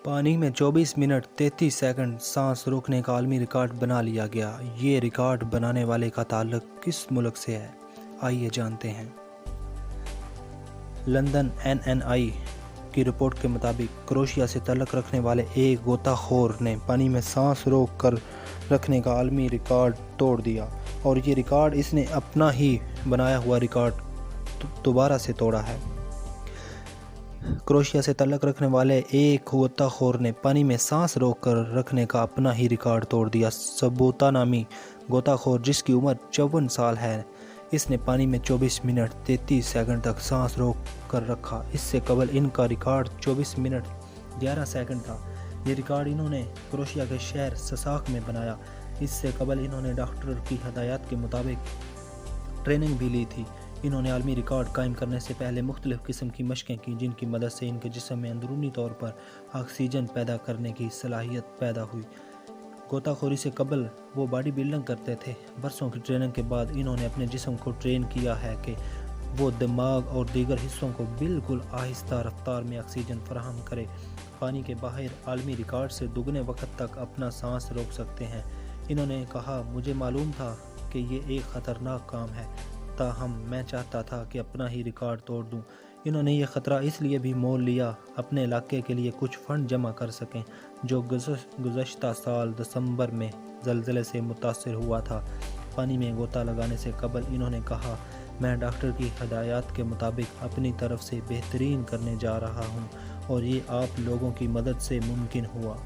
پانی میں 24 minute 33 second سانس روکنے کا عالمی ریکارڈ بنا لیا گیا۔ یہ ریکارڈ بنانے والے کا تعلق کس ملک سے ہے؟ آئیے جانتے ہیں۔ لندن NNI کی رپورٹ کے مطابق کروشیا سے تعلق رکھنے والے ایک غوطہ خور نے پانی میں سانس روک کر رکھنے کا عالمی ریکارڈ توڑ دیا، اور یہ ریکارڈ اس نے اپنا ہی بنایا ہوا ریکارڈ دوبارہ سے توڑا ہے۔ کروشیا سے تعلق رکھنے والے ایک غوطہ خور نے پانی میں سانس روک کر رکھنے کا اپنا ہی ریکارڈ توڑ دیا۔ سبوتا نامی غوطہ خور، جس کی عمر 54 سال ہے، اس نے پانی میں 24 منٹ 33 سیکنڈ تک سانس روک کر رکھا۔ اس سے قبل ان کا ریکارڈ 24 منٹ 11 سیکنڈ تھا۔ یہ ریکارڈ انہوں نے کروشیا کے شہر سساک میں بنایا۔ اس سے قبل انہوں نے ڈاکٹر کی ہدایات کے مطابق ٹریننگ بھی لی تھی۔ انہوں نے عالمی ریکارڈ قائم کرنے سے پہلے مختلف قسم کی مشقیں کی، جن کی مدد سے ان کے جسم میں اندرونی طور پر آکسیجن پیدا کرنے کی صلاحیت پیدا ہوئی۔ غوطہ خوری سے قبل وہ باڈی بلڈنگ کرتے تھے۔ برسوں کی ٹریننگ کے بعد انہوں نے اپنے جسم کو ٹرین کیا ہے کہ وہ دماغ اور دیگر حصوں کو بالکل آہستہ رفتار میں آکسیجن فراہم کرے۔ پانی کے باہر عالمی ریکارڈ سے دگنے وقت تک اپنا سانس روک سکتے ہیں۔ انہوں نے کہا، مجھے معلوم تھا کہ یہ ایک خطرناک کام ہے، تاہم میں چاہتا تھا کہ اپنا ہی ریکارڈ توڑ دوں۔ انہوں نے یہ خطرہ اس لیے بھی مول لیا اپنے علاقے کے لیے کچھ فنڈ جمع کر سکیں، جو گزشتہ سال دسمبر میں زلزلے سے متاثر ہوا تھا۔ پانی میں غوطہ لگانے سے قبل انہوں نے کہا، میں ڈاکٹر کی ہدایات کے مطابق اپنی طرف سے بہترین کرنے جا رہا ہوں، اور یہ آپ لوگوں کی مدد سے ممکن ہوا۔